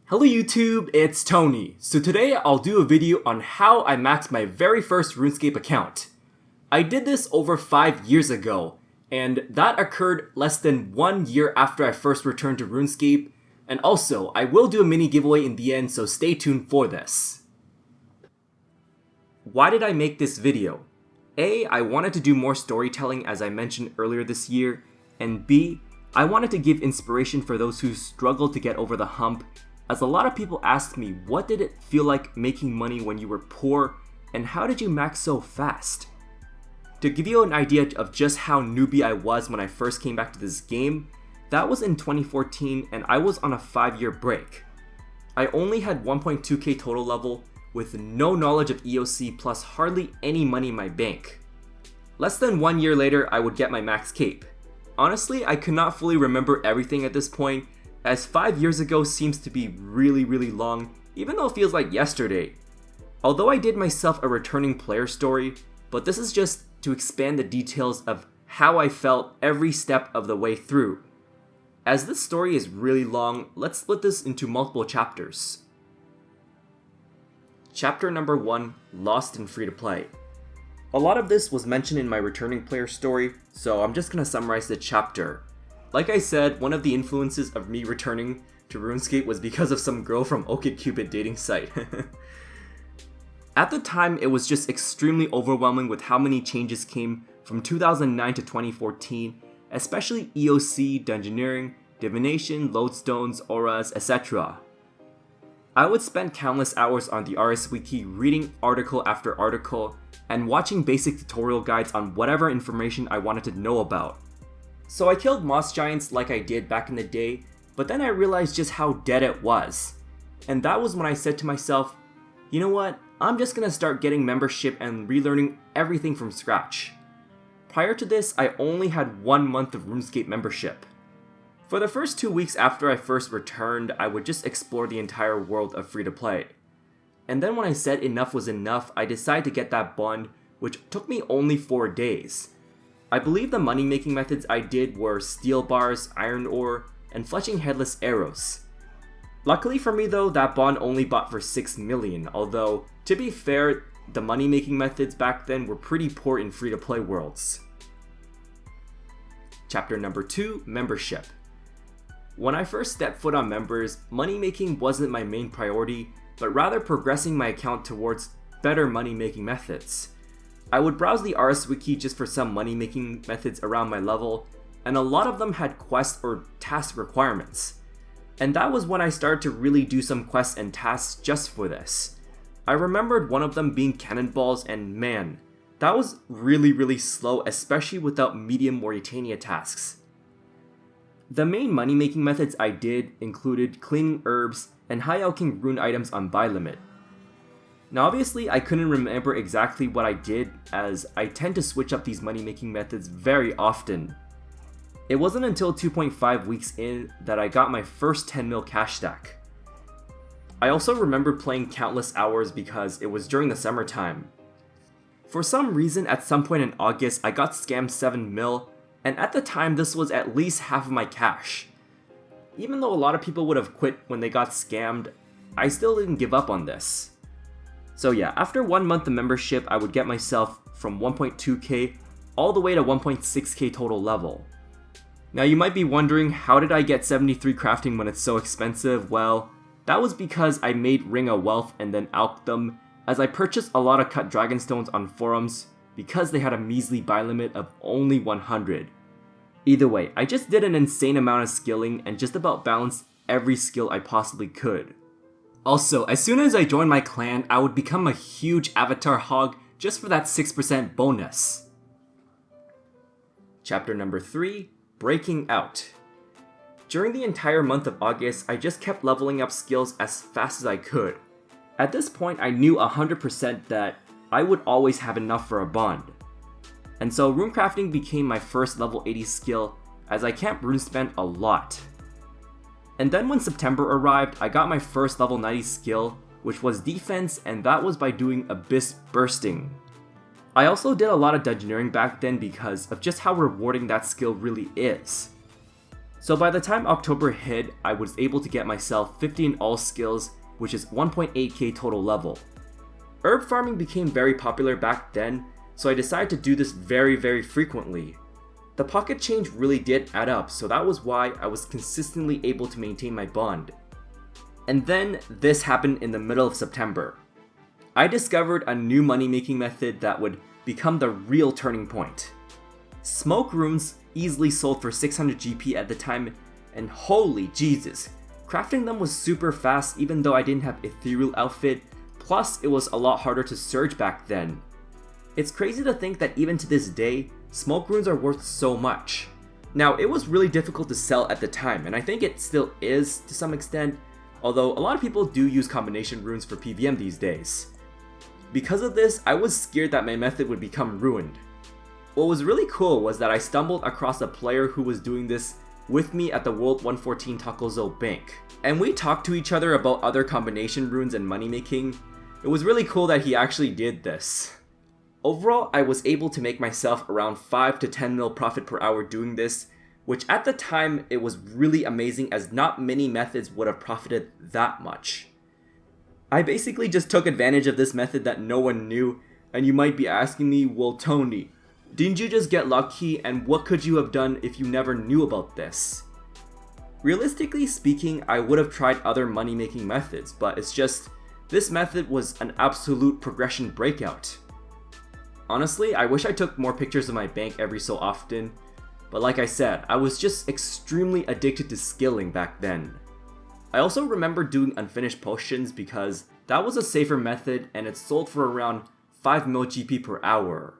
Hello YouTube, it's Tony. So today I'll do a video on how I maxed my very first Runescape account. I did this over 5 years ago, and that occurred less than 1 year after I first returned to Runescape, and also I will do a mini giveaway in the end, so stay tuned for this. Why did I make this video? A, I wanted to do more storytelling as I mentioned earlier this year, and B, I wanted to give inspiration for those who struggle to get over the hump, as a lot of people asked me what did it feel like making money when you were poor, and how did you max so fast? To give you an idea of just how newbie I was when I first came back to this game, that was in 2014 and I was on a 5-year break. I only had 1.2k total level with no knowledge of EOC plus hardly any money in my bank. Less than 1 year later I would get my max cape. Honestly, I could not fully remember everything at this point, as 5 years ago seems to be really long, even though it feels like yesterday. Although I did myself a returning player story, but this is just to expand the details of how I felt every step of the way through. As this story is really long, let's split this into multiple chapters. Chapter number 1, Lost in Free-to-Play. A lot of this was mentioned in my returning player story, so I'm just gonna summarize the chapter. Like I said, one of the influences of me returning to RuneScape was because of some girl from OkCupid dating site. At the time, it was just extremely overwhelming with how many changes came from 2009 to 2014, especially EOC, Dungeoneering, Divination, Lodestones, Auras, etc. I would spend countless hours on the RS Wiki reading article after article and watching basic tutorial guides on whatever information I wanted to know about. So I killed Moss Giants like I did back in the day, but then I realized just how dead it was. And that was when I said to myself, you know what, I'm just gonna start getting membership and relearning everything from scratch. Prior to this, I only had 1 month of RuneScape membership. For the first 2 weeks after I first returned, I would just explore the entire world of free-to-play. And then when I said enough was enough, I decided to get that bond, which took me only 4 days. I believe the money-making methods I did were steel bars, iron ore, and fletching headless arrows. Luckily for me though, that bond only bought for 6 million, although, to be fair, the money-making methods back then were pretty poor in free-to-play worlds. Chapter number 2, Membership. When I first stepped foot on members, money-making wasn't my main priority, but rather progressing my account towards better money-making methods. I would browse the RS Wiki just for some money-making methods around my level, and a lot of them had quest or task requirements. And that was when I started to really do some quests and tasks just for this. I remembered one of them being cannonballs, and man, that was really slow, especially without medium Mauritania tasks. The main money-making methods I did included cleaning herbs and high-alching rune items on buy limit. Now obviously I couldn't remember exactly what I did, as I tend to switch up these money-making methods very often. It wasn't until 2.5 weeks in that I got my first 10 mil cash stack. I also remember playing countless hours because it was during the summertime. For some reason at some point in August I got scammed 7 mil, and at the time this was at least half of my cash. Even though a lot of people would have quit when they got scammed, I still didn't give up on this. So yeah, after 1 month of membership, I would get myself from 1.2k all the way to 1.6k total level. Now you might be wondering, how did I get 73 crafting when it's so expensive? Well, that was because I made Ring of Wealth and then alched them, as I purchased a lot of cut dragonstones on forums because they had a measly buy limit of only 100. Either way, I just did an insane amount of skilling and just about balanced every skill I possibly could. Also, as soon as I joined my clan, I would become a huge avatar hog just for that 6% bonus. Chapter number 3, Breaking Out. During the entire month of August, I just kept leveling up skills as fast as I could. At this point, I knew 100% that I would always have enough for a bond. And so runecrafting became my first level 80 skill, as I camped runespent a lot. And then when September arrived, I got my first level 90 skill, which was defense, and that was by doing Abyss Bursting. I also did a lot of dungeoneering back then because of just how rewarding that skill really is. So by the time October hit, I was able to get myself 50 in all skills, which is 1.8k total level. Herb farming became very popular back then, so I decided to do this very frequently. The pocket change really did add up, so that was why I was consistently able to maintain my bond. And then this happened in the middle of September. I discovered a new money making method that would become the real turning point. Smoke runes easily sold for 600 GP at the time, and holy Jesus, crafting them was super fast even though I didn't have ethereal outfit, plus it was a lot harder to surge back then. It's crazy to think that even to this day, smoke runes are worth so much. Now, it was really difficult to sell at the time, and I think it still is to some extent, although a lot of people do use combination runes for PVM these days. Because of this, I was scared that my method would become ruined. What was really cool was that I stumbled across a player who was doing this with me at the World 114 Takozo Bank, and we talked to each other about other combination runes and money making. It was really cool that he actually did this. Overall, I was able to make myself around 5 to 10 mil profit per hour doing this, which at the time it was really amazing as not many methods would have profited that much. I basically just took advantage of this method that no one knew, and you might be asking me, well Tony, didn't you just get lucky, and what could you have done if you never knew about this? Realistically speaking, I would have tried other money making methods, but it's just, this method was an absolute progression breakout. Honestly, I wish I took more pictures of my bank every so often, but like I said, I was just extremely addicted to skilling back then. I also remember doing unfinished potions because that was a safer method and it sold for around 5 mil GP per hour.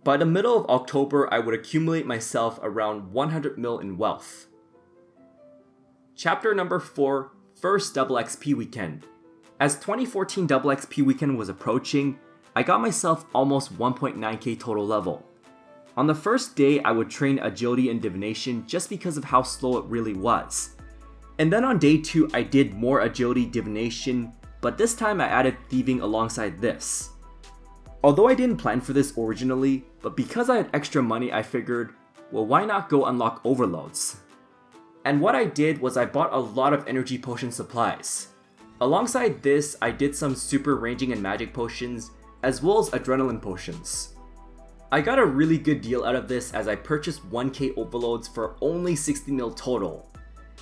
By the middle of October, I would accumulate myself around 100 mil in wealth. Chapter number 4, First Double XP Weekend. As 2014 Double XP Weekend was approaching, I got myself almost 1.9k total level. On the first day, I would train agility and divination just because of how slow it really was. And then on day 2, I did more agility divination, but this time I added thieving alongside this. Although I didn't plan for this originally, but because I had extra money, I figured, well, why not go unlock overloads? And what I did was I bought a lot of energy potion supplies. Alongside this, I did some super ranging and magic potions, as well as adrenaline potions. I got a really good deal out of this as I purchased 1k overloads for only 60 mil total.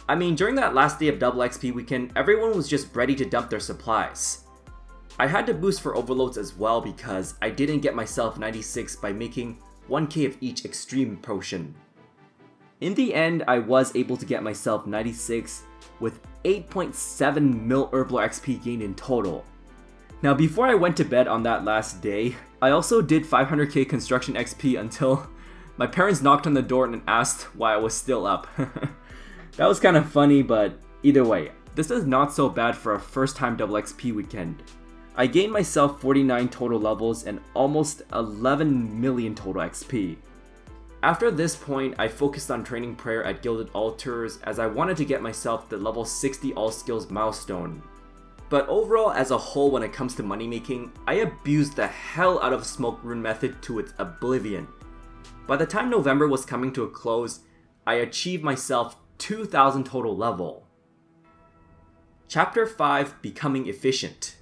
I mean, during that last day of Double XP Weekend, everyone was just ready to dump their supplies. I had to boost for overloads as well because I didn't get myself 96 by making 1k of each extreme potion. In the end, I was able to get myself 96 with 8.7 mil Herblore XP gained in total. Now before I went to bed on that last day, I also did 500k construction XP until my parents knocked on the door and asked why I was still up. That was kind of funny, but either way, this is not so bad for a first time Double XP Weekend. I gained myself 49 total levels and almost 11 million total XP. After this point, I focused on training prayer at Gilded Altars as I wanted to get myself the level 60 all skills milestone. But overall as a whole when it comes to money making, I abused the hell out of Smoke Rune method to its oblivion. By the time November was coming to a close, I achieved myself 2000 total level. Chapter 5, Becoming Efficient.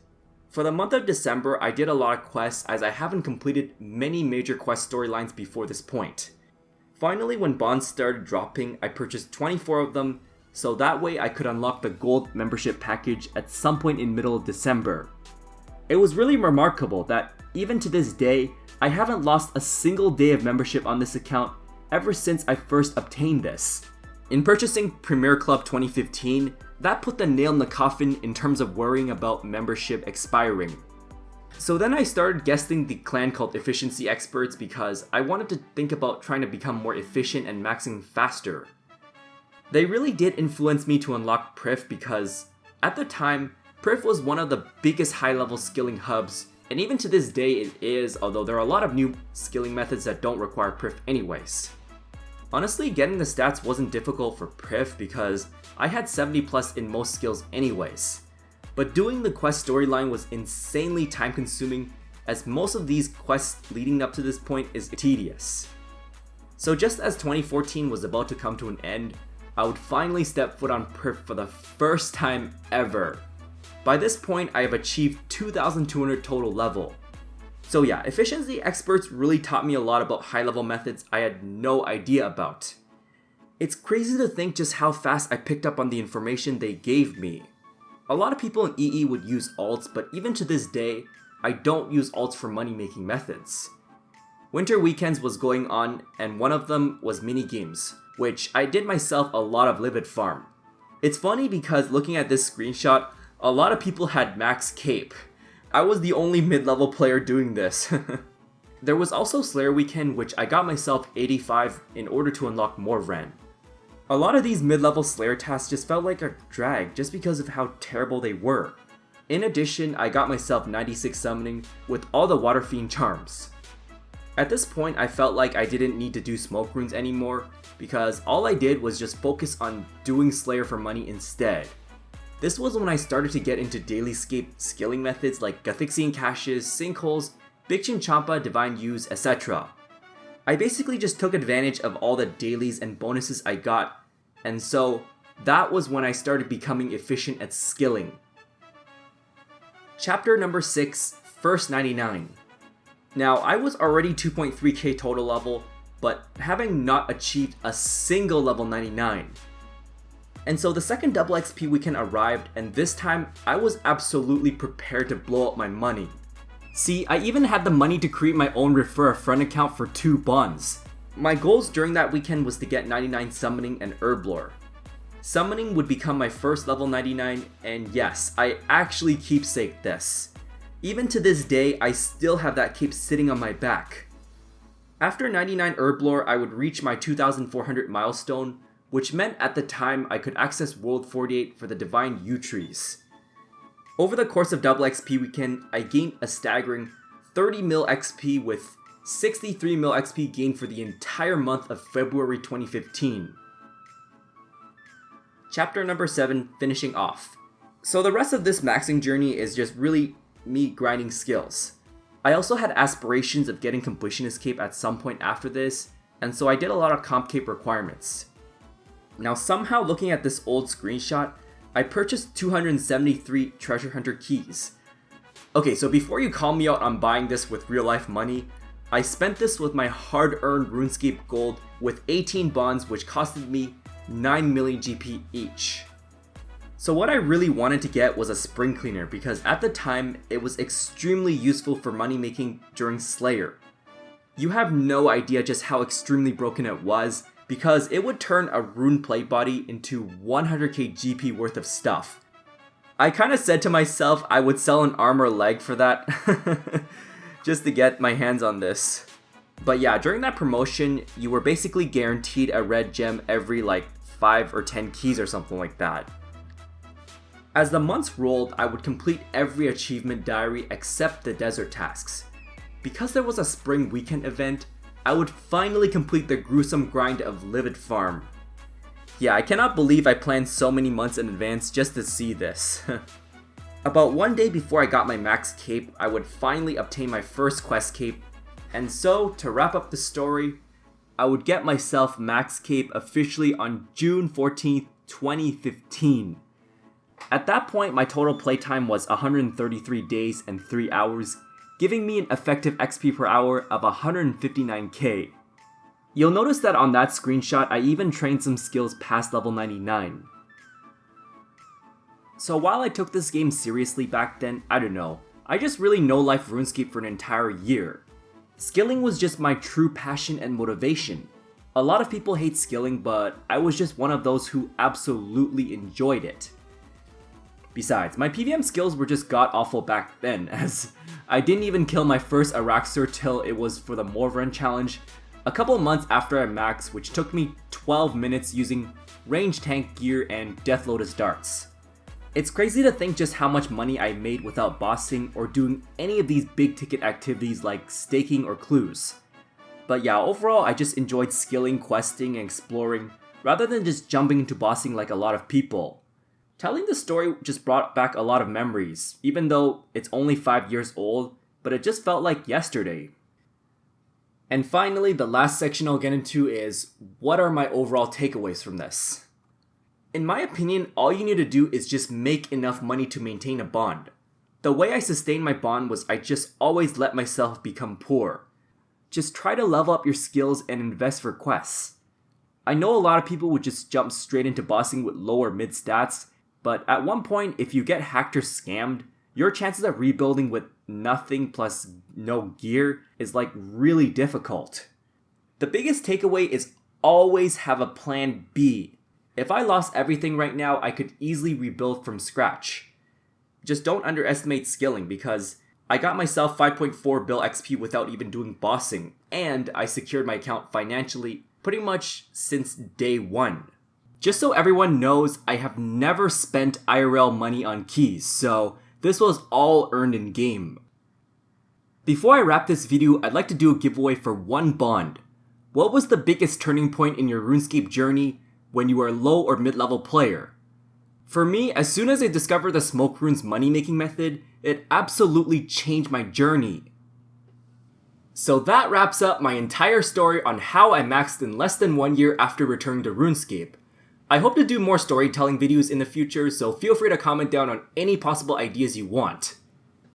For the month of December, I did a lot of quests as I haven't completed many major quest storylines before this point. Finally, when bonds started dropping, I purchased 24 of them, so that way I could unlock the gold membership package at some point in middle of December. It was really remarkable that even to this day, I haven't lost a single day of membership on this account ever since I first obtained this. In purchasing Premier Club 2015, that put the nail in the coffin in terms of worrying about membership expiring. So then I started guesting the clan called Efficiency Experts because I wanted to think about trying to become more efficient and maxing faster. They really did influence me to unlock Prif because, at the time, Prif was one of the biggest high-level skilling hubs, and even to this day it is, although there are a lot of new skilling methods that don't require Prif anyways. Honestly, getting the stats wasn't difficult for Prif because I had 70 plus in most skills anyways. But doing the quest storyline was insanely time consuming as most of these quests leading up to this point is tedious. So just as 2014 was about to come to an end, I would finally step foot on perf for the first time ever. By this point, I have achieved 2,200 total level. So yeah, efficiency experts really taught me a lot about high level methods I had no idea about. It's crazy to think just how fast I picked up on the information they gave me. A lot of people in EE would use alts, but even to this day, I don't use alts for money making methods. Winter weekends was going on, and one of them was mini games, which I did myself a lot of Livid Farm. It's funny because looking at this screenshot, a lot of people had max cape. I was the only mid-level player doing this. There was also Slayer Weekend, which I got myself 85 in order to unlock more Ren. A lot of these mid-level Slayer tasks just felt like a drag just because of how terrible they were. In addition, I got myself 96 summoning with all the Water Fiend charms. At this point, I felt like I didn't need to do smoke runes anymore because all I did was just focus on doing Slayer for money instead. This was when I started to get into Dailyscape skilling methods like Gothixian caches, sinkholes, Big Chin Champa, Divine Use, etc. I basically just took advantage of all the dailies and bonuses I got, and so that was when I started becoming efficient at skilling. Chapter number 6, First 99. Now, I was already 2.3k total level, but having not achieved a single level 99. And so the second double XP weekend arrived, and this time I was absolutely prepared to blow up my money. See, I even had the money to create my own refer a friend account for 2 bonds. My goals during that weekend was to get 99 summoning and herblore. Summoning would become my first level 99, and yes, I actually keepsake this. Even to this day, I still have that cape sitting on my back. After 99 herblore, I would reach my 2,400 milestone, which meant at the time I could access World 48 for the Divine U trees. Over the course of double XP weekend, I gained a staggering 30 mil XP with 63 mil XP gained for the entire month of February 2015. Chapter number 7, finishing off. So the rest of this maxing journey is just really me grinding skills. I also had aspirations of getting completionist cape at some point after this, and so I did a lot of comp cape requirements. Now somehow looking at this old screenshot, I purchased 273 treasure hunter keys. Okay, so before you call me out on buying this with real life money, I spent this with my hard earned Runescape gold with 18 bonds which costed me 9 million GP each. So what I really wanted to get was a spring cleaner because at the time it was extremely useful for money making during Slayer. You have no idea just how extremely broken it was because it would turn a rune plate body into 100k GP worth of stuff. I kinda said to myself I would sell an armor leg for that just to get my hands on this. But yeah, during that promotion, you were basically guaranteed a red gem every like 5 or 10 keys or something like that. As the months rolled, I would complete every achievement diary except the desert tasks. Because there was a spring weekend event, I would finally complete the gruesome grind of Livid Farm. Yeah, I cannot believe I planned so many months in advance just to see this. About one day before I got my max cape, I would finally obtain my first quest cape, and so to wrap up the story, I would get myself max cape officially on June 14th, 2015. At that point, my total playtime was 133 days and 3 hours, giving me an effective XP per hour of 159k. You'll notice that on that screenshot, I even trained some skills past level 99. So while I took this game seriously back then, I don't know, I just really no-life RuneScape for an entire year. Skilling was just my true passion and motivation. A lot of people hate skilling, but I was just one of those who absolutely enjoyed it. Besides, my PVM skills were just god-awful back then, as I didn't even kill my first Araxer till it was for the Morvren challenge, a couple months after I maxed, which took me 12 minutes using range tank gear and Death Lotus darts. It's crazy to think just how much money I made without bossing or doing any of these big ticket activities like staking or clues. But yeah, overall I just enjoyed skilling, questing, and exploring, rather than just jumping into bossing like a lot of people. Telling the story just brought back a lot of memories, even though it's only 5 years old, but it just felt like yesterday. And finally, the last section I'll get into is, what are my overall takeaways from this? In my opinion, all you need to do is just make enough money to maintain a bond. The way I sustained my bond was I just always let myself become poor. Just try to level up your skills and invest for quests. I know a lot of people would just jump straight into bossing with low or mid stats, but at one point, if you get hacked or scammed, your chances of rebuilding with nothing plus no gear is like really difficult. The biggest takeaway is always have a plan B. If I lost everything right now, I could easily rebuild from scratch. Just don't underestimate skilling because I got myself 5.4 bill XP without even doing bossing, and I secured my account financially pretty much since day one. Just so everyone knows, I have never spent IRL money on keys, so this was all earned in game. Before I wrap this video, I'd like to do a giveaway for one bond. What was the biggest turning point in your RuneScape journey when you were a low or mid-level player? For me, as soon as I discovered the Smoke Runes money-making method, it absolutely changed my journey. So that wraps up my entire story on how I maxed in less than 1 year after returning to RuneScape. I hope to do more storytelling videos in the future, so feel free to comment down on any possible ideas you want.